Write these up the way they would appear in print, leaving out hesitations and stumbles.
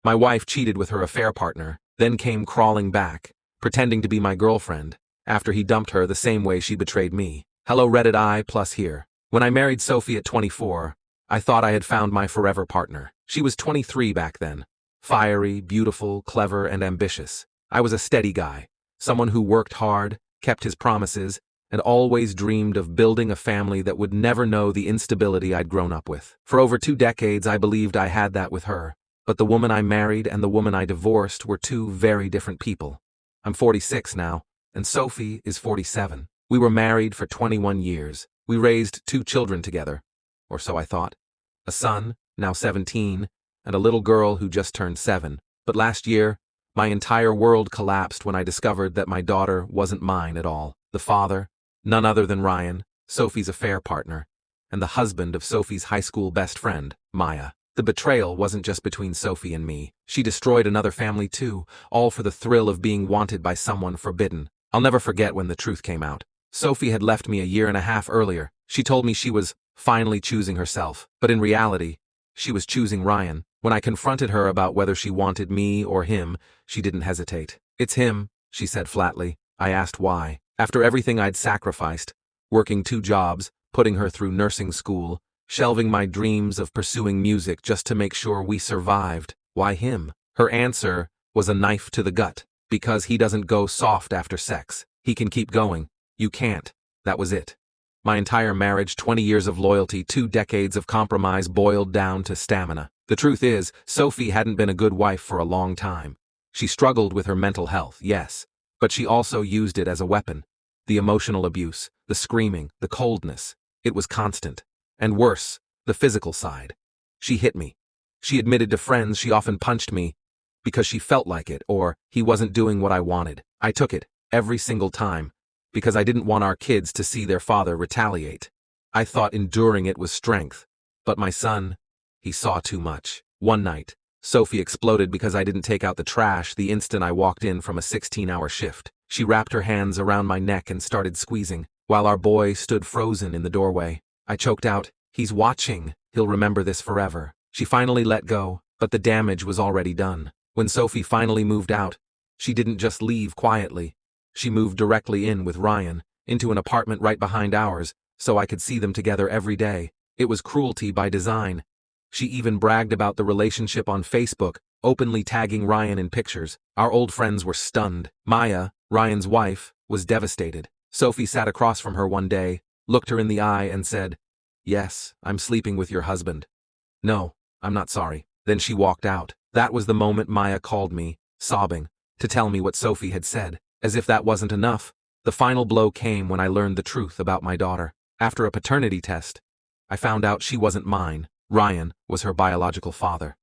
My wife cheated with her affair partner, then came crawling back, pretending to be my girlfriend, after he dumped her the same way she betrayed me. Hello Reddit I plus here. When I married Sophie at 24, I thought I had found my forever partner. She was 23 back then. Fiery, beautiful, clever, and ambitious. I was a steady guy, someone who worked hard, kept his promises, and always dreamed of building a family that would never know the instability I'd grown up with. For over 2 decades, I believed I had that with her, but the woman I married and the woman I divorced were 2 very different people. I'm 46 now, and Sophie is 47. We were married for 21 years. We raised 2 children together, or so I thought. A son, now 17, and a little girl who just turned 7. But last year, my entire world collapsed when I discovered that my daughter wasn't mine at all. The father, none other than Ryan, Sophie's affair partner, and the husband of Sophie's high school best friend, Maya. The betrayal wasn't just between Sophie and me. She destroyed another family too, all for the thrill of being wanted by someone forbidden. I'll never forget when the truth came out. Sophie had left me a year and a half earlier. She told me she was finally choosing herself, but in reality, she was choosing Ryan. When I confronted her about whether she wanted me or him, she didn't hesitate. It's him, she said flatly. I asked why. After everything I'd sacrificed, working 2 jobs, putting her through nursing school, shelving my dreams of pursuing music just to make sure we survived, why him? Her answer was a knife to the gut. Because he doesn't go soft after sex. He can keep going. You can't. That was it. My entire marriage, 20 years of loyalty, 2 decades of compromise boiled down to stamina. The truth is, Sophie hadn't been a good wife for a long time. She struggled with her mental health, yes, but she also used it as a weapon. The emotional abuse, the screaming, the coldness. It was constant. And worse, the physical side. She hit me. She admitted to friends she often punched me because she felt like it, or he wasn't doing what I wanted. I took it, every single time, because I didn't want our kids to see their father retaliate. I thought enduring it was strength. But my son, he saw too much. One night, Sophie exploded because I didn't take out the trash the instant I walked in from a 16-hour shift. She wrapped her hands around my neck and started squeezing, while our boy stood frozen in the doorway. I choked out, "He's watching. He'll remember this forever." She finally let go, but the damage was already done. When Sophie finally moved out, she didn't just leave quietly. She moved directly in with Ryan, into an apartment right behind ours, so I could see them together every day. It was cruelty by design. She even bragged about the relationship on Facebook, openly tagging Ryan in pictures. Our old friends were stunned. Maya, Ryan's wife, was devastated. Sophie sat across from her one day, looked her in the eye and said, "Yes, I'm sleeping with your husband." "No, I'm not sorry." Then she walked out. That was the moment Maya called me, sobbing, to tell me what Sophie had said. As if that wasn't enough, the final blow came when I learned the truth about my daughter. After a paternity test, I found out she wasn't mine. Ryan was her biological father.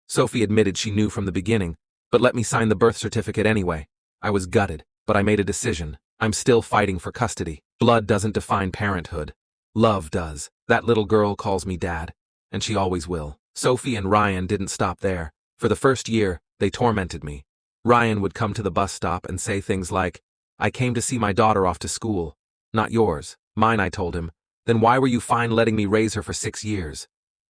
Sophie admitted she knew from the beginning, but let me sign the birth certificate anyway. I was gutted, but I made a decision. I'm still fighting for custody. Blood doesn't define parenthood. Love does. That little girl calls me Dad, and she always will. Sophie and Ryan didn't stop there. For the first year, they tormented me. Ryan would come to the bus stop and say things like, "I came to see my daughter off to school." "Not yours." "Mine," I told him. "Then why were you fine letting me raise her for 6 years?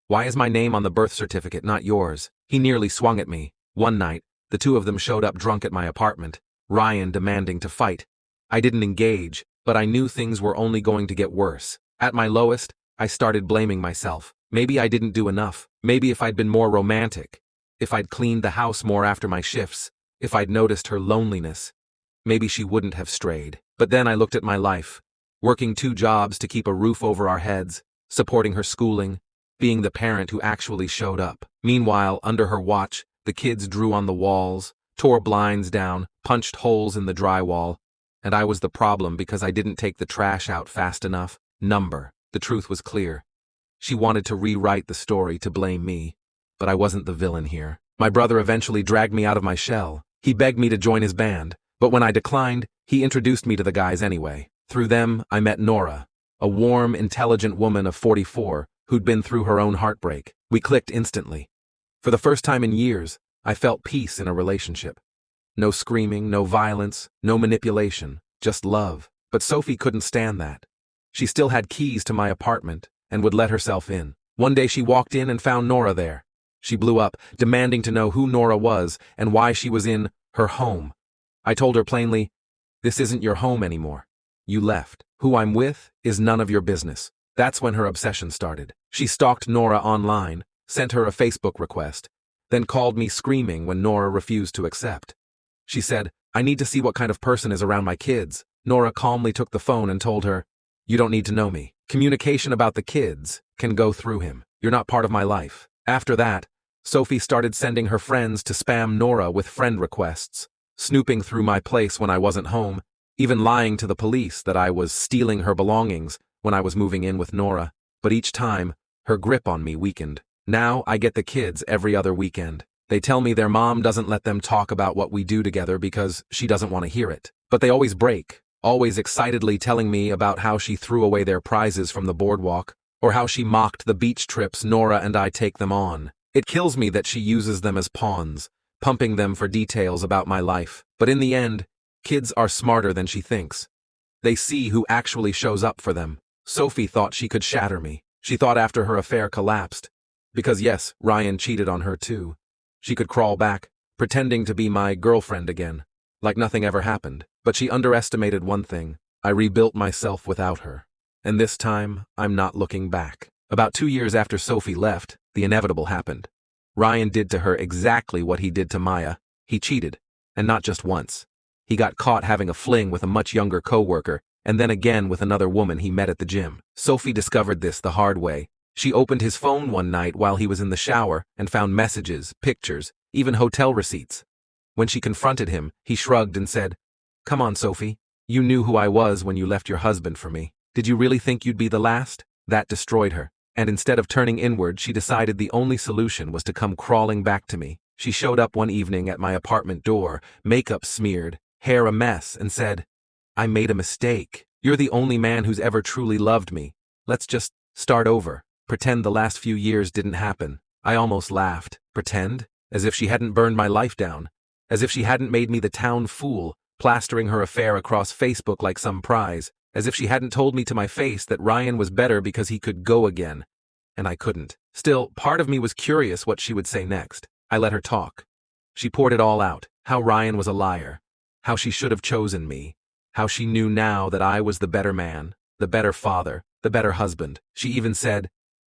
Why is my name on the birth certificate, not yours?" He nearly swung at me. One night, the 2 of them showed up drunk at my apartment, Ryan demanding to fight. I didn't engage, but I knew things were only going to get worse. At my lowest, I started blaming myself. Maybe I didn't do enough. Maybe if I'd been more romantic, if I'd cleaned the house more after my shifts, if I'd noticed her loneliness, maybe she wouldn't have strayed. But then I looked at my life, working 2 jobs to keep a roof over our heads, supporting her schooling, being the parent who actually showed up. Meanwhile, under her watch, the kids drew on the walls, tore blinds down, punched holes in the drywall, and I was the problem because I didn't take the trash out fast enough. The truth was clear. She wanted to rewrite the story to blame me, but I wasn't the villain here. My brother eventually dragged me out of my shell. He begged me to join his band, but when I declined, he introduced me to the guys anyway. Through them, I met Nora, a warm, intelligent woman of 44 who'd been through her own heartbreak. We clicked instantly. For the first time in years, I felt peace in a relationship. No screaming, no violence, no manipulation, just love. But Sophie couldn't stand that. She still had keys to my apartment and would let herself in. One day she walked in and found Nora there. She blew up, demanding to know who Nora was and why she was in her home. I told her plainly, "This isn't your home anymore. You left. Who I'm with is none of your business." That's when her obsession started. She stalked Nora online, sent her a Facebook request, then called me screaming when Nora refused to accept. She said, "I need to see what kind of person is around my kids." Nora calmly took the phone and told her, "You don't need to know me. Communication about the kids can go through him. You're not part of my life." After that, Sophie started sending her friends to spam Nora with friend requests, snooping through my place when I wasn't home, even lying to the police that I was stealing her belongings when I was moving in with Nora. But each time, her grip on me weakened. Now I get the kids every other weekend. They tell me their mom doesn't let them talk about what we do together because she doesn't want to hear it. But they always break, always excitedly telling me about how she threw away their prizes from the boardwalk, or how she mocked the beach trips Nora and I take them on. It kills me that she uses them as pawns, pumping them for details about my life. But in the end, kids are smarter than she thinks. They see who actually shows up for them. Sophie thought she could shatter me. She thought after her affair collapsed, because yes, Ryan cheated on her too, she could crawl back, pretending to be my girlfriend again, like nothing ever happened. But she underestimated one thing. I rebuilt myself without her. And this time, I'm not looking back. About 2 years after Sophie left, the inevitable happened. Ryan did to her exactly what he did to Maya. He cheated, and not just once. He got caught having a fling with a much younger coworker, and then again with another woman he met at the gym. Sophie discovered this the hard way. She opened his phone one night while he was in the shower and found messages, pictures, even hotel receipts. When she confronted him, he shrugged and said, "Come on, Sophie. You knew who I was when you left your husband for me. Did you really think you'd be the last?" That destroyed her. And instead of turning inward, she decided the only solution was to come crawling back to me. She showed up one evening at my apartment door, makeup smeared, hair a mess, and said, "I made a mistake. You're the only man who's ever truly loved me. Let's just start over. Pretend the last few years didn't happen." I almost laughed. Pretend? As if she hadn't burned my life down. As if she hadn't made me the town fool, plastering her affair across Facebook like some prize. As if she hadn't told me to my face that Ryan was better because he could go again. And I couldn't. Still, part of me was curious what she would say next. I let her talk. She poured it all out. How Ryan was a liar. How she should have chosen me. How she knew now that I was the better man, the better father, the better husband. She even said,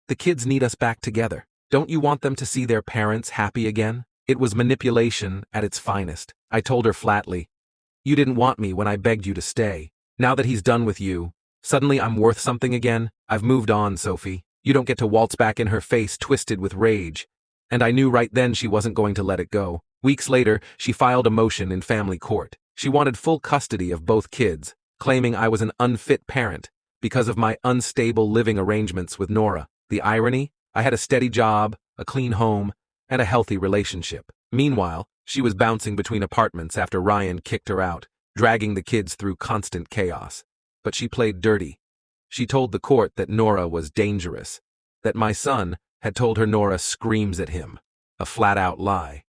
"The kids need us back together. Don't you want them to see their parents happy again?" It was manipulation at its finest. I told her flatly, "You didn't want me when I begged you to stay. Now that he's done with you, suddenly I'm worth something again? I've moved on, Sophie. You don't get to waltz back in," her face twisted with rage. And I knew right then she wasn't going to let it go. Weeks later, she filed a motion in family court. She wanted full custody of both kids, claiming I was an unfit parent because of my unstable living arrangements with Nora. The irony? I had a steady job, a clean home, and a healthy relationship. Meanwhile, she was bouncing between apartments after Ryan kicked her out, dragging the kids through constant chaos. But she played dirty. She told the court that Nora was dangerous, that my son had told her Nora screams at him. A flat-out lie.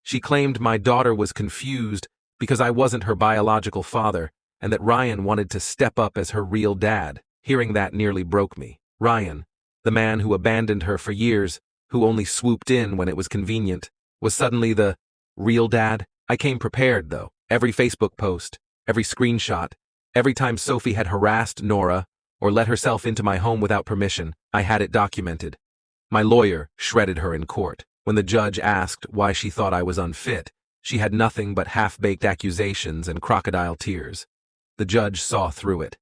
She claimed my daughter was confused because I wasn't her biological father, and that Ryan wanted to step up as her real dad. Hearing that nearly broke me. Ryan, the man who abandoned her for years, who only swooped in when it was convenient, was suddenly the real dad. I came prepared, though. Every Facebook post, every screenshot, every time Sophie had harassed Nora or let herself into my home without permission, I had it documented. My lawyer shredded her in court. When the judge asked why she thought I was unfit, she had nothing but half-baked accusations and crocodile tears. The judge saw through it.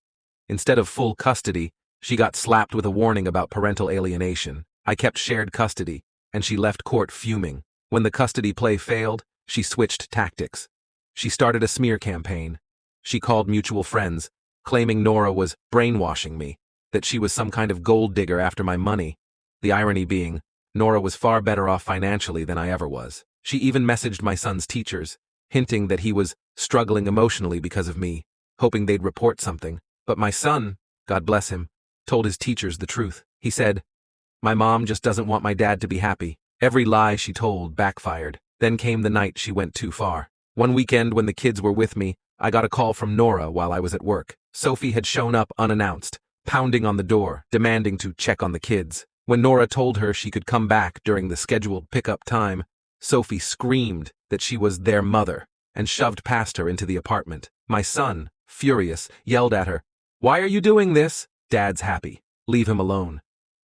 Instead of full custody, she got slapped with a warning about parental alienation. I kept shared custody, and she left court fuming. When the custody play failed, she switched tactics. She started a smear campaign. She called mutual friends, claiming Nora was brainwashing me, that she was some kind of gold digger after my money. The irony being, Nora was far better off financially than I ever was. She even messaged my son's teachers, hinting that he was struggling emotionally because of me, hoping they'd report something. But my son, God bless him, told his teachers the truth. He said, "My mom just doesn't want my dad to be happy." Every lie she told backfired. Then came the night she went too far. One weekend when the kids were with me, I got a call from Nora while I was at work. Sophie had shown up unannounced, pounding on the door, demanding to check on the kids. When Nora told her she could come back during the scheduled pickup time, Sophie screamed that she was their mother and shoved past her into the apartment. My son, furious, yelled at her, "Why are you doing this? Dad's happy. Leave him alone."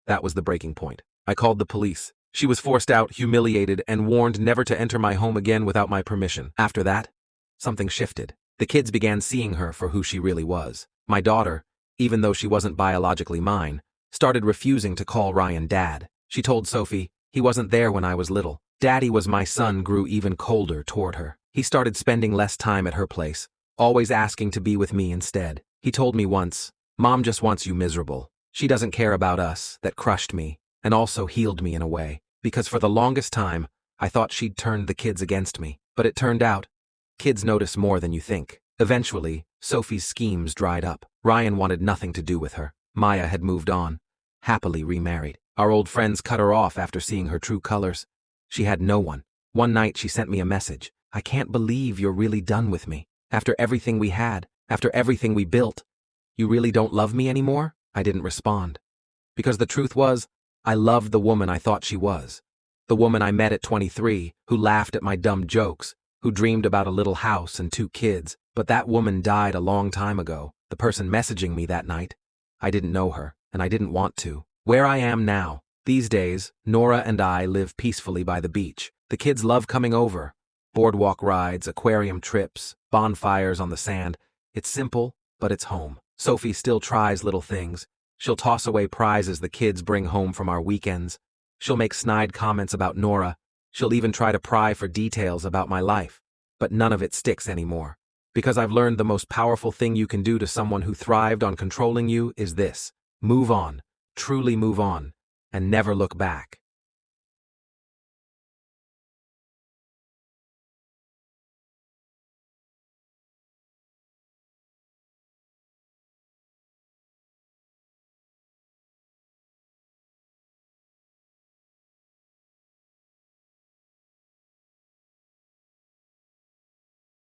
That was the breaking point. I called the police. She was forced out, humiliated, and warned never to enter my home again without my permission. After that, something shifted. The kids began seeing her for who she really was. My daughter, even though she wasn't biologically mine, started refusing to call Ryan dad. She told Sophie, "He wasn't there when I was little." Daddy was my son grew even colder toward her. He started spending less time at her place, always asking to be with me instead. He told me once, "Mom just wants you miserable. She doesn't care about us." That crushed me, and also healed me in a way, because for the longest time, I thought she'd turned the kids against me. But it turned out, kids notice more than you think. Eventually, Sophie's schemes dried up. Ryan wanted nothing to do with her. Maya had moved on, happily remarried. Our old friends cut her off after seeing her true colors. She had no one. One night she sent me a message. "I can't believe you're really done with me. After everything we had, after everything we built, you really don't love me anymore?" I didn't respond. Because the truth was, I loved the woman I thought she was. The woman I met at 23, who laughed at my dumb jokes, who dreamed about a little house and 2 kids. But that woman died a long time ago. The person messaging me that night, I didn't know her, and I didn't want to. Where I am now, these days, Nora and I live peacefully by the beach. The kids love coming over. Boardwalk rides, aquarium trips, bonfires on the sand. It's simple, but it's home. Sophie still tries little things. She'll toss away prizes the kids bring home from our weekends. She'll make snide comments about Nora. She'll even try to pry for details about my life. But none of it sticks anymore. Because I've learned the most powerful thing you can do to someone who thrived on controlling you is this: move on, truly move on, and never look back.